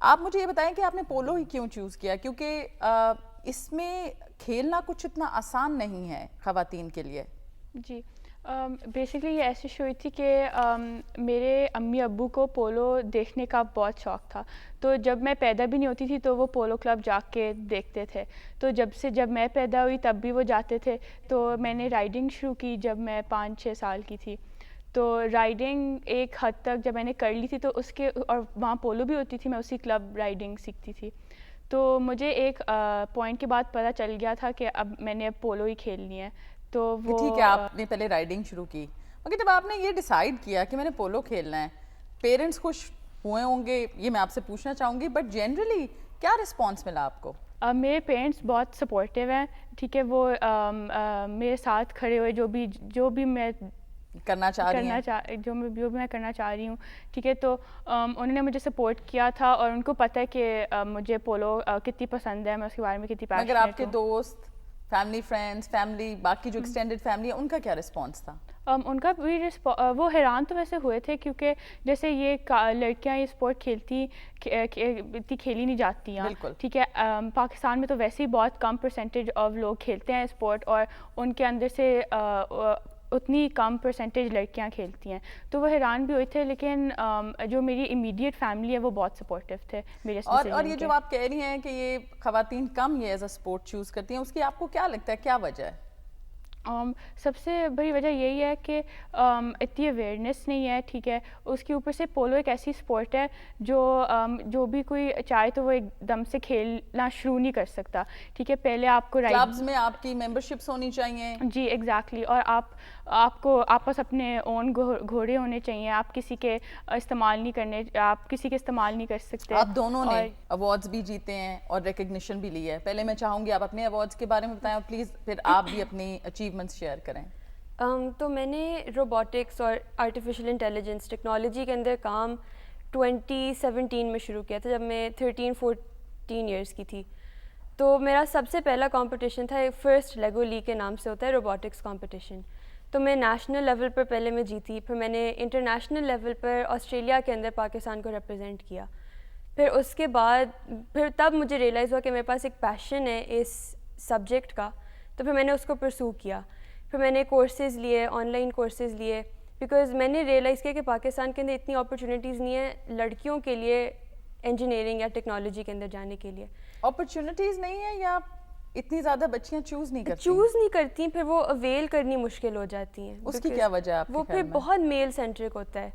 آپ مجھے یہ بتائیں کہ آپ نے پولو ہی کیوں چوز کیا؟ کیونکہ اس میں کھیلنا کچھ اتنا آسان نہیں ہے خواتین کے لیے. جی بیسکلی یہ ایسی ہوئی تھی کہ میرے امی ابو کو پولو دیکھنے کا بہت شوق تھا. تو جب میں پیدا بھی نہیں ہوتی تھی تو وہ پولو کلب جا کے دیکھتے تھے. تو جب میں پیدا ہوئی تب بھی وہ جاتے تھے. تو میں نے رائڈنگ شروع کی جب میں 5-6 سال کی تھی. تو رائڈنگ ایک حد تک جب میں نے کر لی تھی تو اس کے اور وہاں پولو بھی ہوتی تھی, میں اسی کلب رائڈنگ سیکھتی تھی. تو مجھے ایک پوائنٹ کے بعد پتہ چل گیا تھا کہ اب میں نے پولو ہی کھیلنی ہے. تو وہ ٹھیک ہے, آپ نے پہلے رائڈنگ شروع کی, مگر جب آپ نے یہ ڈیسائیڈ کیا کہ میں نے پولو کھیلنا ہے, پیرنٹس خوش ہوئے ہوں گے, یہ میں آپ سے پوچھنا چاہوں گی, بٹ جنرلی کیا رسپانس ملا آپ کو؟ میرے پیرنٹس بہت سپورٹیو ہیں, ٹھیک ہے. وہ میرے ساتھ کھڑے ہوئے جو بھی میں کرنا چاہ رہی ہیں, جو میں کرنا چاہ رہی ہوں, ٹھیک ہے. تو انہوں نے مجھے سپورٹ کیا تھا اور ان کو پتہ ہے کہ مجھے پولو کتنی پسند ہے, میں اس کے بارے میں کتنی پیشنیٹ ہوں. مگر آپ کے دوست, فیملی فرینڈس, فیملی, باقی جو ایکسٹینڈڈ فیملی ہے, ان کا کیا رسپانس تھا؟ ان کا بھی وہ حیران تو ویسے ہوئے تھے, کیونکہ جیسے یہ لڑکیاں یہ اسپورٹ اتنی کھیلی نہیں جاتی ہیں, ٹھیک ہے. پاکستان میں تو ویسے ہی بہت کم پرسنٹیج آف لوگ کھیلتے ہیں اسپورٹ, اور ان کے اندر سے اتنی کم پرسنٹیج لڑکیاں کھیلتی ہیں. تو وہ حیران بھی ہوئے تھے, لیکن جو میری امیڈیٹ فیملی ہے وہ بہت سپورٹیو تھے میرے. اور یہ جو آپ کہہ رہی ہیں کہ یہ خواتین کم یہ ایز اے اسپورٹ چوز کرتی ہیں, اس کی آپ کو کیا لگتا ہے, کیا وجہ ہے؟ سب سے بڑی وجہ یہی ہے کہ اتنی اویئرنیس نہیں ہے, ٹھیک ہے. اس کے اوپر سے پولو ایک ایسی اسپورٹ ہے جو بھی کوئی چاہے تو وہ ایک دم سے کھیلنا شروع نہیں کر سکتا, ٹھیک ہے. پہلے آپ کو کلبز میں آپ کی ممبرشپس ہونی چاہیے. جی ایگزیکٹلی, اور آپ کو آپس اپنے اون گھوڑے ہونے چاہیے. آپ کسی کے استعمال نہیں کر سکتے. آپ دونوں نے ایوارڈز بھی جیتے ہیں اور ریکگنیشن بھی لی ہے. پہلے میں چاہوں گی آپ اپنے ایوارڈز کے بارے میں بتائیں, اور پلیز پھر آپ بھی اپنی اچیومنٹس شیئر کریں. تو میں نے روبوٹکس اور آرٹیفیشیل انٹیلیجنس ٹیکنالوجی کے اندر کام 2017 میں شروع کیا تھا, جب میں 13-14 ایئرس کی تھی. تو میرا سب سے پہلا کمپٹیشن تھا, فرسٹ لیگو لیگ کے نام سے ہوتا ہے روبوٹکس کمپٹیشن. تو میں نیشنل لیول پر پہلے میں جیتی, پھر میں نے انٹرنیشنل لیول پر آسٹریلیا کے اندر پاکستان کو ریپرزینٹ کیا. پھر اس کے بعد تب مجھے ریئلائز ہوا کہ میرے پاس ایک پیشن ہے اس سبجیکٹ کا, تو پھر میں نے اس کو پرسو کیا. پھر میں نے کورسز لیے, آن لائن کورسز لیے, بیکاز میں نے ریئلائز کیا کہ پاکستان کے اندر اتنی اپرچونیٹیز نہیں ہیں لڑکیوں کے لیے انجینئرنگ یا ٹیکنالوجی کے اندر جانے کے لیے. اپرچونیٹیز نہیں ہیں یا اتنی زیادہ بچیاں چوز نہیں کرتی, پھر وہ اویل کرنی مشکل ہو جاتی ہیں. اس کی کیا وجہ ہے آپ کے خیال میں؟ وہ پھر بہت میل سینٹرک ہوتا ہے.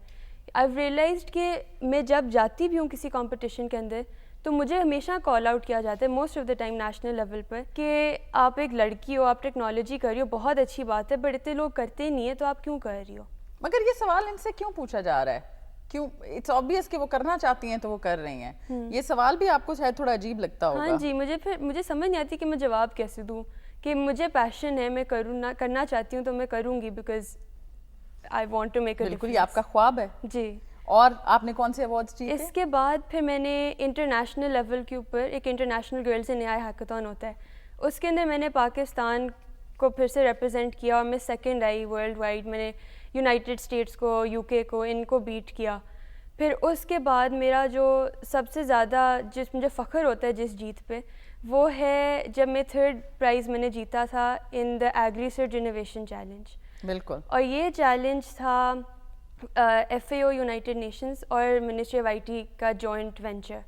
I've realized کہ میں جب جاتی بھی ہوں کسی کمپٹیشن کے اندر تو مجھے ہمیشہ کال آؤٹ کیا جاتا ہے most of the time national level پر کہ آپ ایک لڑکی ہو, آپ ٹیکنالوجی کر رہی ہو, بہت اچھی بات ہے, بٹ اتنے لوگ کرتے نہیں ہیں, تو آپ کیوں کر رہی ہو؟ مگر یہ سوال ان سے کیوں پوچھا جا رہا ہے؟ کیوں؟ اٹس آبویس کہ وہ کرنا چاہتی ہیں تو وہ کر رہی ہیں. یہ سوال بھی آپ کو شاید تھوڑا عجیب لگتا ہوگا. ہاں جی, مجھے سمجھ نہیں آتی کہ میں جواب کیسے دوں, کہ مجھے پیشن ہے, میں کرنا چاہتی ہوں تو میں کروں گی, because I want to make a difference. بالکل, یہ آپ کا خواب ہے. جی. اور آپ نے کون سے ایوارڈز جیتے؟ اس کے بعد پھر میں نے انٹرنیشنل لیول کے اوپر ایک انٹرنیشنل گرلز ان اے آئی ہیکاتھون ہوتا ہے, اس کے اندر میں نے پاکستان کو پھر سے ریپرزینٹ کیا, اور میں سیکنڈ آئی ورلڈ وائڈ. میں نے یونائٹڈ اسٹیٹس کو, یو کے کو, ان کو بیٹ کیا. پھر اس کے بعد میرا جو سب سے زیادہ مجھے فخر ہوتا ہے جس جیت پہ, وہ ہے جب میں 3rd پرائز میں نے جیتا تھا in the agri search innovation challenge. بالکل. اور یہ چیلنج تھا F A O United Nations اور منسٹری آف آئی ٹی کا جوائنٹ وینچر,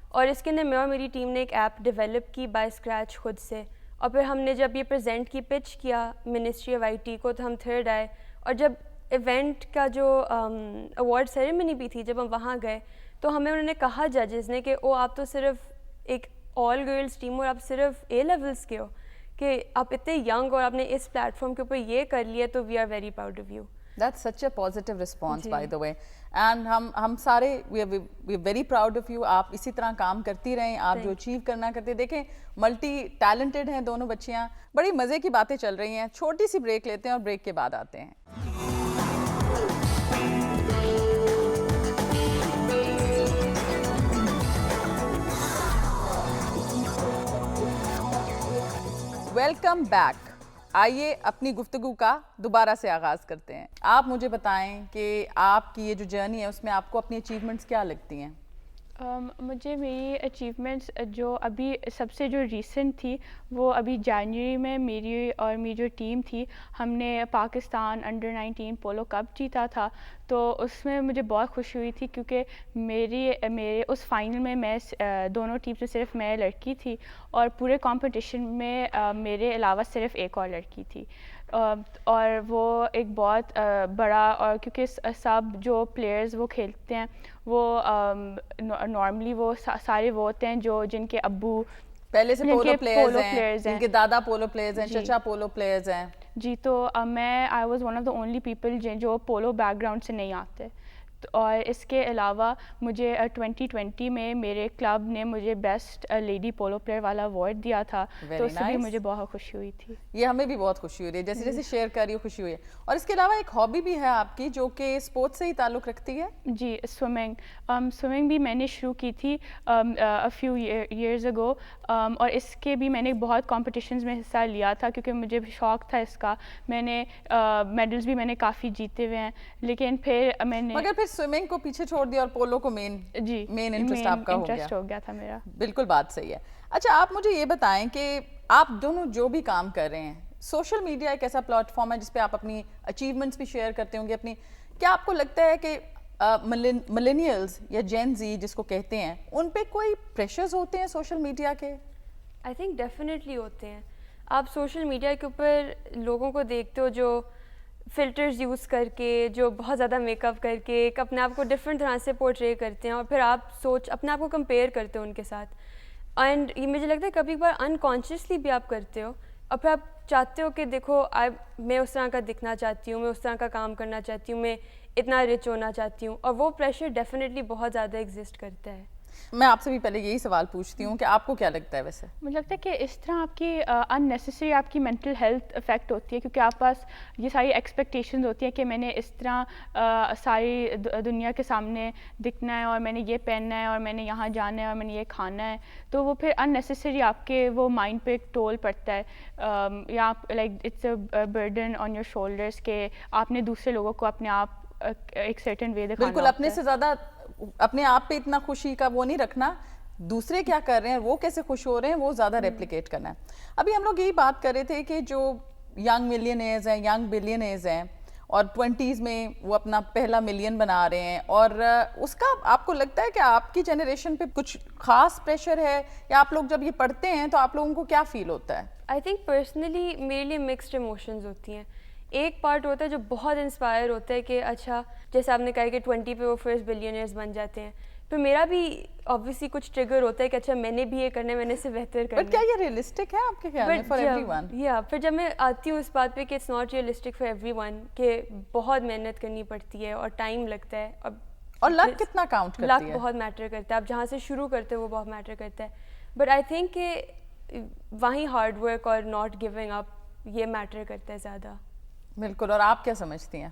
اور اس کے اندر میں اور میری ٹیم نے ایک ایپ ڈیولپ کی بائی اسکریچ خود سے. اور پھر ہم نے جب یہ پریزنٹ کی, پچ کیا منسٹری آف آئی ٹی کو, تو ہم 3rd آئے. اور جب ایونٹ کا جو ایوارڈ سیریمنی بھی تھی, جب ہم وہاں گئے تو ہمیں انہوں نے کہا ججز نے کہ آپ تو صرف ایک آل گرلز ٹیم اور آپ صرف اے لیولس کے ہو, کہ آپ اتنے ینگ اور آپ نے اس پلیٹ فارم کے اوپر یہ کر لیا, تو we are very proud of you. That's such a positive response, by the way. And ہم سارے we are very proud of you. آپ اسی طرح کام کرتی رہیں, آپ جو اچیو کرنا کرتے. دیکھیں ملٹی ٹیلنٹڈ ہیں دونوں بچیاں, بڑی مزے کی باتیں چل رہی ہیں. چھوٹی سی بریک لیتے ہیں اور بریک کے بعد آتے ہیں. Welcome back. آئیے اپنی گفتگو کا دوبارہ سے آغاز کرتے ہیں. آپ مجھے بتائیں کہ آپ کی یہ جو جرنی ہے اس میں آپ کو اپنی اچیومنٹس کیا لگتی ہیں؟ مجھے میری اچیومنٹس جو ابھی سب سے جو ریسنٹ تھی وہ ابھی جنوری میں میری اور میری جو ٹیم تھی ہم نے پاکستان انڈر 19 پولو کپ جیتا تھا. تو اس میں مجھے بہت خوشی ہوئی تھی کیونکہ میرے اس فائنل میں دونوں ٹیم سے صرف میں لڑکی تھی اور پورے کمپٹیشن میں میرے علاوہ صرف ایک اور لڑکی تھی. اور وہ ایک بہت بڑا اور کیونکہ سب جو پلیئرز وہ کھیلتے ہیں وہ نارملی وہ سارے وہ ہوتے ہیں جن کے ابو پہلے سے پولو پلیئرز ہیں, ہیں, جن کے دادا پولو پلیئرز ہیں, چچا پولو پلیئرز ہیں. جی تو میں I was one of the only people جو پولو بیک گراؤنڈ سے نہیں آتے. اور اس کے علاوہ مجھے 2020 میں میرے کلب نے مجھے بیسٹ لیڈی پولو پلیئر والا ایوارڈ دیا تھا, تو اس سے بھی مجھے بہت خوشی ہوئی تھی. یہ ہمیں بھی بہت خوشی ہو رہی ہے, جیسے جیسے شیئر کر رہی ہو خوشی ہوئی ہے. اور اس کے علاوہ ایک ہابی بھی ہے آپ کی جو کہ اسپورٹس سے ہی تعلق رکھتی ہے. جی سوئمنگ. سوئمنگ بھی میں نے شروع کی تھی فیو ایئرز اگو, اور اس کے بھی میں نے بہت کمپٹیشنز میں حصہ لیا تھا کیونکہ مجھے شوق تھا اس کا. میں نے میڈلز بھی میں نے کافی جیتے ہوئے ہیں, لیکن پھر میں نے مگر پھر سوئمنگ کو پیچھے چھوڑ دیا اور پولو کو مین انٹرسٹ آپ کا ہو گیا تھا میرا. بالکل بات صحیح ہے. اچھا آپ مجھے یہ بتائیں کہ آپ دونوں جو بھی کام کر رہے ہیں, سوشل میڈیا ایک ایسا پلیٹ فارم ہے جس پہ آپ اپنی اچیومنٹس بھی شیئر کرتے ہوں گے اپنی. کیا آپ کو لگتا ہے کہ ملینیلز یا جین زی جس کو کہتے ہیں ان پہ کوئی پریشرز ہوتے ہیں سوشل میڈیا کے؟ آئی تھنک ڈیفینیٹلی ہوتے ہیں. آپ سوشل میڈیا کے اوپر لوگوں کو دیکھتے ہو جو فلٹرز یوز کر کے, جو بہت زیادہ میک اپ کر کے ایک اپنے آپ کو ڈفرینٹ طرح سے پورٹرے کرتے ہیں, اور پھر آپ اپنے آپ کو کمپیئر کرتے ہو ان کے ساتھ. اینڈ یہ مجھے لگتا ہے کبھی کبھار انکانشیسلی بھی آپ کرتے ہو, اور پھر آپ چاہتے ہو کہ دیکھو میں اس طرح کا دکھنا چاہتی ہوں, میں اس طرح کا کام کرنا چاہتی ہوں, میں اتنا رچ ہونا چاہتی ہوں, اور وہ پریشر ڈیفینیٹلی بہت زیادہ ایگزسٹ کرتا ہے. میں آپ سے بھی پہلے یہی سوال پوچھتی ہوں کہ آپ کو کیا لگتا ہے ویسے؟ مجھے لگتا ہے کہ اس طرح آپ کی اننیسیسری آپ کی مینٹل ہیلتھ افیکٹ ہوتی ہے کیونکہ آپ پاس یہ ساری ایکسپیکٹیشنز ہوتی ہیں کہ میں نے اس طرح ساری دنیا کے سامنے دکھنا ہے اور میں نے یہ پہننا ہے اور میں نے یہاں جانا ہے اور میں نے یہ کھانا ہے. تو وہ پھر اننیسیسری آپ کے وہ مائنڈ پہ ایک ٹول پڑتا ہے, یا آپ like it's a burden on your shoulders کہ آپ نے دوسرے لوگوں کو اپنے آپ ایک سرٹن وے دکھانا. بالکل, اپنے سے زیادہ اپنے آپ پہ اتنا خوشی کا وہ نہیں رکھنا, دوسرے کیا کر رہے ہیں, وہ کیسے خوش ہو رہے ہیں, وہ زیادہ ریپلیکیٹ کرنا ہے. ابھی ہم لوگ یہی بات کر رہے تھے کہ جو ینگ ملینئرز ہیں, ینگ بلینئرز ہیں, اور 20s میں وہ اپنا پہلا ملین بنا رہے ہیں, اور اس کا آپ کو لگتا ہے کہ آپ کی جنریشن پہ کچھ خاص پریشر ہے, یا آپ لوگ جب یہ پڑھتے ہیں تو آپ لوگوں کو کیا فیل ہوتا ہے؟ آئی تھنک پرسنلی میرے لیے مکسڈ ایموشنز ہوتی ہیں. ایک پارٹ ہوتا ہے جو بہت انسپائر ہوتا ہے کہ اچھا جیسے آپ نے کہا کہ 20 پہ وہ فرسٹ بلینئرز بن جاتے ہیں, پھر میرا بھی obviously کچھ ٹریگر ہوتا ہے کہ اچھا میں نے بھی یہ کرنا ہے, میں نے اس سے بہتر کرنا ہے. بٹ کیا یہ ریئلسٹک ہے آپ کے خیال میں فار ایوری ون؟ یا پھر جب میں آتی ہوں اس بات پہ کہ it's not realistic for everyone, کہ بہت محنت کرنی پڑتی ہے اور ٹائم لگتا ہے, اور لک کتنا کاؤنٹ کرتی ہے؟ لک بہت میٹر کرتا ہے, آپ جہاں سے شروع کرتے ہو وہ بہت میٹر کرتا ہے. بٹ آئی تھنک کہ وہیں ہارڈ ورک اور ناٹ گیونگ اپ یہ میٹر کرتا ہے زیادہ. بالکل. اور آپ کیا سمجھتی ہیں؟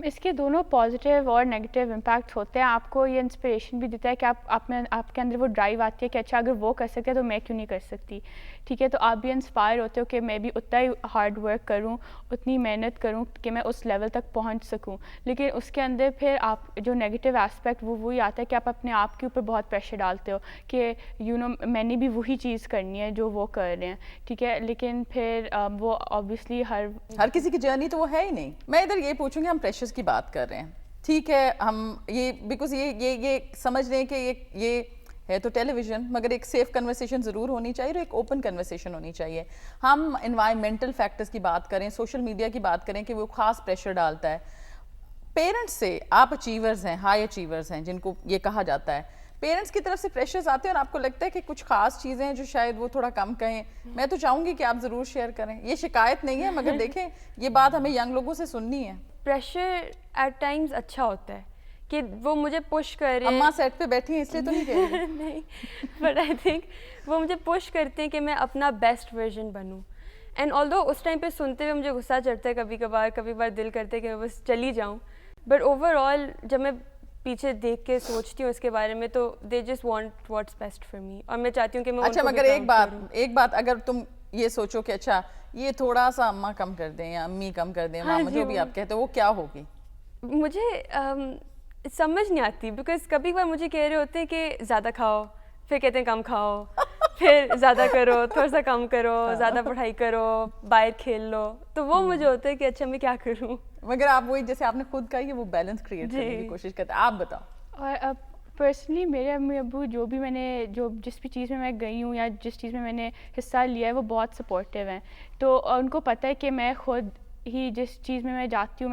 اس کے دونوں پازیٹیو اور نیگیٹیو امپیکٹ ہوتے ہیں. آپ کو یہ انسپریشن بھی دیتا ہے کہ آپ کے اندر وہ ڈرائیو آتی ہے کہ اچھا اگر وہ کر سکتے تو میں کیوں نہیں کر سکتی, ٹھیک ہے. تو آپ بھی انسپائر ہوتے ہو کہ میں بھی اتنا ہی ہارڈ ورک کروں, اتنی محنت کروں کہ میں اس لیول تک پہنچ سکوں. لیکن اس کے اندر پھر آپ جو نیگیٹیو اسپیکٹ وہی آتا ہے کہ آپ اپنے آپ کے اوپر بہت پریشر ڈالتے ہو کہ میں نے بھی وہی چیز کرنی ہے جو وہ کر رہے ہیں, ٹھیک ہے. لیکن پھر وہ آبویسلی ہر کسی کی جرنی تو وہ ہے ہی نہیں. میں ادھر یہ پوچھوں گی, ہم پریشرز کی بات کر رہے ہیں, ٹھیک ہے, ہم یہ بیکاز یہ سمجھ رہے ہیں کہ یہ ہے تو ٹیلی ویژن, مگر ایک سیف کنورسیشن ضرور ہونی چاہیے اور ایک اوپن کنورسیشن ہونی چاہیے. ہم انوائرمنٹل فیکٹرز کی بات کریں, سوشل میڈیا کی بات کریں کہ وہ خاص پریشر ڈالتا ہے. پیرنٹس سے, آپ اچیورز ہیں, ہائی اچیورز ہیں جن کو یہ کہا جاتا ہے, پیرنٹس کی طرف سے پریشرز آتے ہیں اور آپ کو لگتا ہے کہ کچھ خاص چیزیں ہیں جو شاید وہ تھوڑا کم کہیں. میں تو چاہوں گی کہ آپ ضرور شیئر کریں. یہ شکایت نہیں ہے, مگر دیکھیں یہ بات ہمیں ینگ لوگوں سے سننی ہے. پریشر ایٹ ٹائمز اچھا ہوتا ہے کہ وہ مجھے پش کر رہے ہیں. اماں سیٹ پہ بیٹھی ہیں اس لیے تو نہیں کہہ رہی. نہیں, بٹ آئی تھنک وہ مجھے پش کرتے ہیں کہ میں اپنا best version Bannu. And آلدو us time پہ سنتے ہوئے مجھے غصہ چڑھتا ہے کبھی کبھار دل کرتا ہے کہ میں بس چلی جاؤں. بٹ اوور آل جب میں پیچھے دیکھ کے سوچتی ہوں اس کے بارے میں تو they just want what's best for me, اور میں چاہتی ہوں کہ میں اچھا, مگر ایک بات اگر تم یہ سوچو کہ اچھا یہ تھوڑا سا اماں کم کر دیں یا امی کم کر دیں, ماما جو بھی آپ کہتے ہیں, وہ کیا ہوگی؟ مجھے سمجھ نہیں آتی بیکاز کبھی کبھار مجھے کہہ رہے ہوتے ہیں کہ زیادہ کھاؤ, پھر کہتے ہیں کم کھاؤ, پھر زیادہ کرو, تھوڑا سا کم کرو, زیادہ پڑھائی کرو, باہر کھیل لو. تو وہ مجھے ہوتا ہے کہ اچھا میں کیا کروں. مگر آپ وہی جیسے آپ نے خود کہا, یہ وہ بیلنس کریٹ کرنے کی کوشش کرتے ہیں. آپ بتاؤ. اور پرسنلی میرے امی ابو جو جس بھی چیز میں میں گئی ہوں یا جس چیز میں میں نے حصہ لیا ہے وہ بہت سپورٹیو ہیں. تو ان کو پتہ ہے کہ میں خود ہی جس چیز میں جاتی ہوں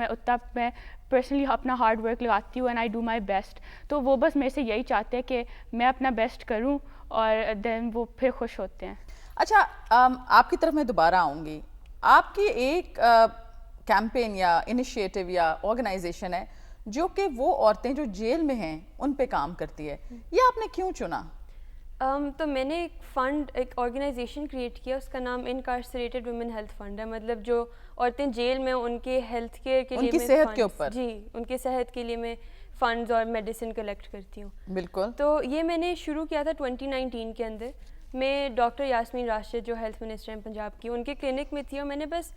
میں پرسنلی اپنا ہارڈ ورک لگاتی ہوں and I do my best. تو وہ بس میرے سے یہی چاہتے ہیں کہ میں اپنا بیسٹ کروں اور دین وہ پھر خوش ہوتے ہیں. اچھا, آپ کی طرف میں دوبارہ آؤں گی. آپ کی ایک کیمپین یا انیشیٹو یا آرگنائزیشن ہے جو کہ وہ عورتیں جو جیل میں ہیں ان پہ کام کرتی ہے, یہ آپ نے کیوں چنا؟ تو میں نے ایک آرگنائزیشن کریٹ کیا, اس کا نام انکارسریٹڈ ویمن ہیلتھ فنڈ ہے. مطلب جو عورتیں جیل میں ان کے ہیلتھ کیئر کے لیے, ان کی صحت کے اوپر, جی ان کی صحت کے لیے میں فنڈز اور میڈیسن کلیکٹ کرتی ہوں. بالکل. تو یہ میں نے شروع کیا تھا 2019 کے اندر. میں ڈاکٹر یاسمین راشد جو ہیلتھ منسٹر ہیں پنجاب کی, ان کے کلینک میں تھی, اور میں نے بس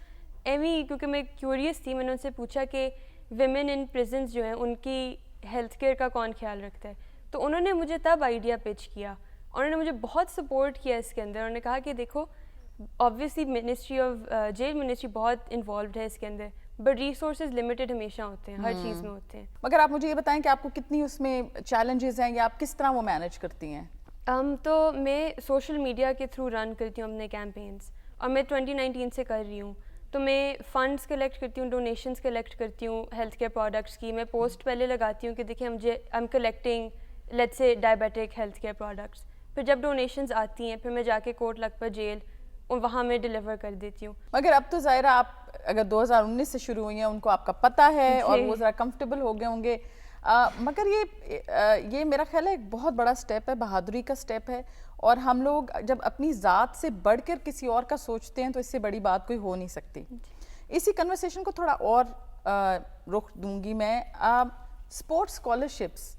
ایویں کیونکہ میں کیوریس تھی, میں نے ان سے پوچھا کہ ویمن ان پریزنس جو ہیں ان کی ہیلتھ کیئر کا کون خیال رکھتا ہے. تو انہوں نے مجھے تب آئیڈیا پچ کیا, انہوں نے مجھے بہت سپورٹ کیا اس کے اندر. انہوں نے کہا کہ دیکھو obviously ministry of jail ministry بہت انوالوڈ ہے اس کے اندر, بٹ ریسورسز لمیٹڈ ہمیشہ ہوتے ہیں, ہر چیز میں ہوتے ہیں. مگر آپ مجھے یہ بتائیں کہ آپ کو کتنی اس میں چیلنجز ہیں یا آپ کس طرح وہ مینیج کرتی ہیں؟ تو میں سوشل میڈیا کے تھرو رن کرتی ہوں اپنے کیمپینس, اور میں 2019 سے کر رہی ہوں. تو میں فنڈس کلیکٹ کرتی ہوں, ڈونیشنس کلیکٹ کرتی ہوں ہیلتھ کیئر پروڈکٹس کی. میں پوسٹ پہلے لگاتی ہوں کہ دیکھیں I am collecting let's say diabetic health care products. پھر جب ڈونیشنز آتی ہیں پھر میں جا کے کوٹ لکھپت جیل وہاں میں ڈلیور کر دیتی ہوں. مگر اب تو ظاہرہ آپ اگر 2019 سے شروع ہوئی ہیں, ان کو آپ کا پتہ ہے اور وہ ذرا کمفرٹیبل ہو گئے ہوں گے. مگر یہ میرا خیال ہے ایک بہت بڑا سٹیپ ہے, بہادری کا سٹیپ ہے, اور ہم لوگ جب اپنی ذات سے بڑھ کر کسی اور کا سوچتے ہیں تو اس سے بڑی بات کوئی ہو نہیں سکتی. اسی کنورسیشن کو تھوڑا اور رخ دوں گی میں. اسپورٹس اسکالرشپس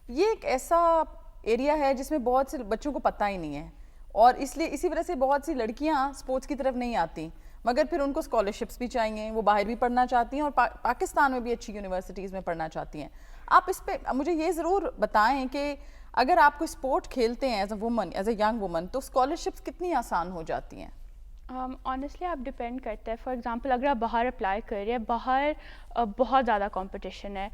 یہ ایک ایسا ایریا ہے جس میں بہت سے بچوں کو پتہ ہی نہیں ہے, اور اسی وجہ سے بہت سی لڑکیاں اسپورٹس کی طرف نہیں آتی, مگر پھر ان کو اسکالرشپس بھی چاہیے, وہ باہر بھی پڑھنا چاہتی ہیں اور پاکستان میں بھی اچھی یونیورسٹیز میں پڑھنا چاہتی ہیں. آپ اس پہ مجھے یہ ضرور بتائیں کہ اگر آپ کوئی اسپورٹ کھیلتے ہیں as a woman, as a young woman, تو اسکالرشپس کتنی آسان ہو جاتی ہیں؟ آنیسٹلی آپ ڈپینڈ کرتا ہے. فار ایگزامپل اگر آپ باہر اپلائی کر رہے ہیں, باہر بہت زیادہ کمپٹیشن ہے.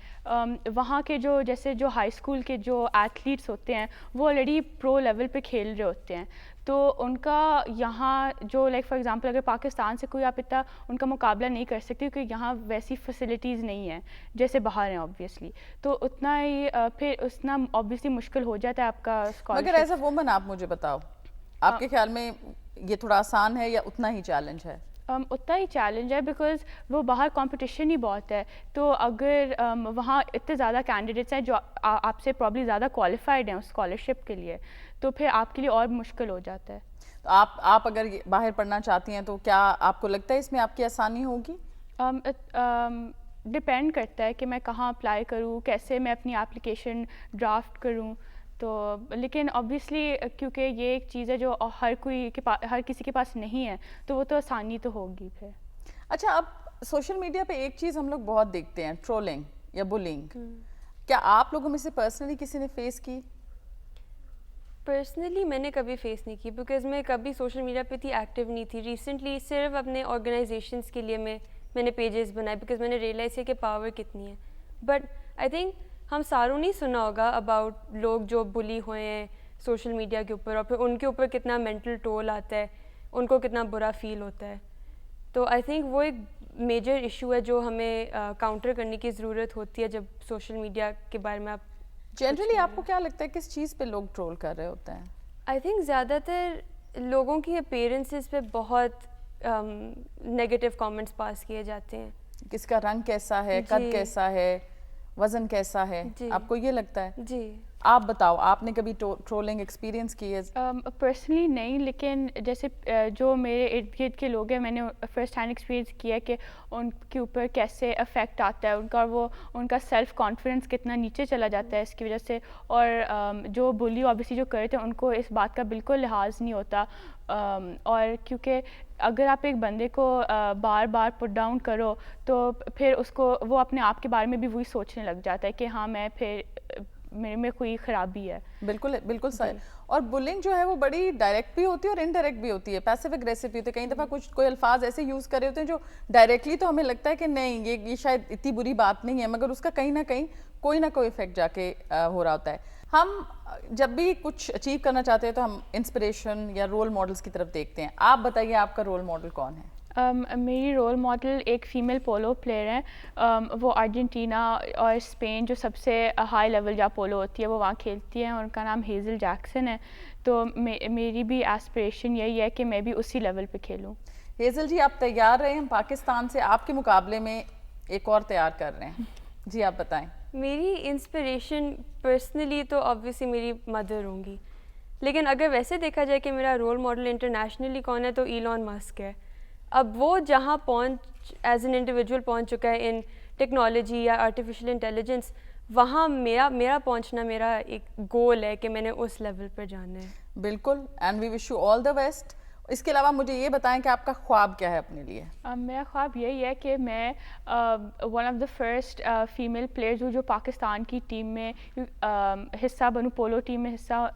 وہاں کے جیسے جو ہائی اسکول کے جو ایتھلیٹس ہوتے ہیں وہ آلریڈی پرو لیول پہ کھیل رہے ہوتے ہیں, تو ان کا یہاں جو لائک فار ایگزامپل اگر پاکستان سے کوئی آپ اتنا ان کا مقابلہ نہیں کر سکتے کیونکہ یہاں ویسی فیسلٹیز نہیں ہیں جیسے باہر ہیں آبویسلی, تو اتنا ہی پھر اتنا آبویسلی مشکل ہو جاتا ہے آپ کا اسکالرشپ. مگر ایز اے وومن آپ مجھے بتاؤ, آپ کے خیال میں یہ تھوڑا آسان ہے یا اتنا ہی چیلنج ہے؟ اتنا ہی چیلنج ہے بیکاز وہ باہر کمپٹیشن ہی بہت ہے. تو اگر وہاں اتنے زیادہ کینڈیڈیٹس ہیں جو آپ سے پرابلی زیادہ کوالیفائڈ ہیں اس اسکالرشپ کے لیے, تو پھر آپ کے لیے اور مشکل ہو جاتا ہے. تو آپ اگر باہر پڑھنا چاہتی ہیں تو کیا آپ کو لگتا ہے اس میں آپ کی آسانی ہوگی؟ ڈپینڈ کرتا ہے کہ میں کہاں اپلائی کروں, کیسے میں اپنی اپلیکیشن ڈرافٹ کروں. تو لیکن آبویسلی کیونکہ یہ ایک چیز ہے جو ہر کسی کے پاس نہیں ہے, تو وہ تو آسانی تو ہوگی پھر. اچھا, اب سوشل میڈیا پہ ایک چیز ہم لوگ بہت دیکھتے ہیں, ٹرولنگ یا بلنگ. کیا آپ لوگوں میں سے پرسنلی کسی نے فیس کی؟ پرسنلی میں نے کبھی فیس نہیں کی بیکاز میں کبھی سوشل میڈیا پہ اتنی ایکٹیو نہیں تھی. ریسنٹلی صرف اپنے آرگنائزیشنس کے لیے میں نے پیجز بنائے بیکاز میں نے ریئلائز کیا کہ پاور کتنی ہے. بٹ آئی تھنک ہم ساروں نے سنا ہوگا اباؤٹ لوگ جو بلی ہوئے ہیں سوشل میڈیا کے اوپر, اور پھر ان کے اوپر کتنا مینٹل ٹول آتا ہے, ان کو کتنا برا فیل ہوتا ہے. تو آئی تھنک وہ ایک میجر ایشو ہے جو ہمیں کاؤنٹر کرنے کی ضرورت ہوتی ہے جب سوشل میڈیا کے بارے میں. آپ جنرلی آپ کو کیا لگتا ہے کس چیز پہ لوگ ٹرول کر رہے ہوتے ہیں؟ آئی تھنک زیادہ تر لوگوں کی اپیرنسز پہ بہت نیگیٹو کامنٹس پاس کیے جاتے ہیں. کس کا رنگ کیسا ہے, قد کیسا ہے, وزن کیسا ہے, آپ کو یہ لگتا ہے؟ جی. آپ بتاؤ, آپ نے کبھی ٹرولنگ ایکسپیرینس کی ہے؟ پرسنلی نہیں, لیکن جیسے جو میرے ارد گرد کے لوگ ہیں, میں نے فرسٹ ہینڈ ایکسپیرینس کیا ہے کہ ان کے اوپر کیسے افیکٹ آتا ہے, ان کا سیلف کانفیڈنس کتنا نیچے چلا جاتا ہے اس کی وجہ سے. اور جو بلی اوبیسلی جو کرتے ہیں ان کو اس بات کا بالکل لحاظ نہیں ہوتا. اور کیونکہ اگر آپ ایک بندے کو بار بار پٹ ڈاؤن کرو تو پھر اس کو وہ اپنے آپ کے بارے میں بھی وہی سوچنے لگ جاتا ہے کہ ہاں میں پھر میرے میں کوئی خرابی ہے. بالکل بالکل صحیح. اور بلنگ جو ہے وہ بڑی ڈائریکٹ بھی ہوتی ہے اور انڈائریکٹ بھی ہوتی ہے, پیسو اگریسو بھی ہوتی ہے. کئی دفعہ کوئی الفاظ ایسے یوز کر رہے ہوتے ہیں جو ڈائریکٹلی تو ہمیں لگتا ہے کہ نہیں یہ شاید اتنی بری بات نہیں ہے, مگر اس کا کہیں نہ کہیں کوئی نہ کوئی افیکٹ جا کے ہو رہا ہوتا ہے. ہم جب بھی کچھ اچیو کرنا چاہتے ہیں تو ہم انسپریشن یا رول ماڈلس کی طرف دیکھتے ہیں. آپ بتائیے آپ کا رول ماڈل کون ہے؟ میری رول ماڈل ایک فیمیل پولو پلیئر ہیں. وہ ارجنٹینا اور اسپین جو سب سے ہائی لیول جہاں پولو ہوتی ہے وہ وہاں کھیلتی ہیں. ان کا نام ہیزل جیکسن ہے. تو میری بھی ایسپریشن یہی ہے کہ میں بھی اسی لیول پہ کھیلوں. ہیزل جی آپ تیار رہے, ہم پاکستان سے آپ کے مقابلے میں ایک اور تیار کر رہے ہیں. جی آپ بتائیں. میری انسپریشن پرسنلی تو آبویسلی میری مدر ہوں گی, لیکن اگر ویسے دیکھا جائے کہ میرا رول ماڈل انٹرنیشنلی کون ہے تو ایلون مسک ہے. اب وہ جہاں ایز این انڈیویجول پہنچ چکا ہے ان ٹیکنالوجی یا آرٹیفیشیل انٹیلیجنس, وہاں میرا پہنچنا میرا ایک گول ہے کہ میں نے اس لیول پر جانا ہے. بالکل, and we wish you all the best. اس کے علاوہ مجھے یہ بتائیں کہ آپ کا خواب کیا ہے اپنے لیے؟ میرا خواب یہی ہے کہ میں one of the first female players ہوں جو پاکستان کی ٹیم میں حصہ بنوں, پولو ٹیم میں حصہ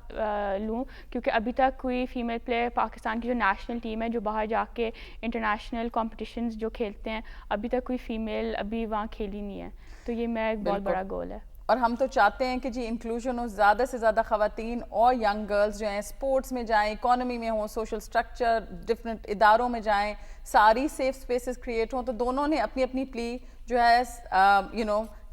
لوں. کیونکہ ابھی تک کوئی فیمیل پلیئر پاکستان کی جو نیشنل ٹیم ہے جو باہر جا کے انٹرنیشنل کمپٹیشنز جو کھیلتے ہیں, ابھی تک کوئی فیمیل ابھی وہاں کھیلی نہیں ہے. تو یہ میرا ایک بہت بڑا گول ہے. اور ہم تو چاہتے ہیں کہ جی انکلوژن ہو, زیادہ سے زیادہ خواتین اور ینگ گرلز جو ہیں اسپورٹس میں جائیں, اکانومی میں ہوں, سوشل سٹرکچر ڈفرینٹ اداروں میں جائیں, ساری سیف اسپیسز کریٹ ہوں. تو دونوں نے اپنی اپنی پلی جو ہے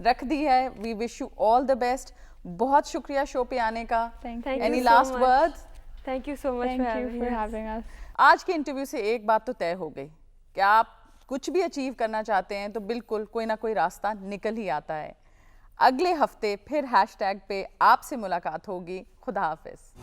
رکھ دی ہے. We wish you all the best. بہت شکریہ شو پہ آنے کا. Any last words? Thank you so much for having us. آج کے انٹرویو سے ایک بات تو طے ہو گئی کہ آپ کچھ بھی اچیو کرنا چاہتے ہیں تو بالکل کوئی نہ کوئی راستہ نکل ہی آتا ہے. اگلے ہفتے پھر ہیش ٹیگ پہ آپ سے ملاقات ہوگی. خدا حافظ.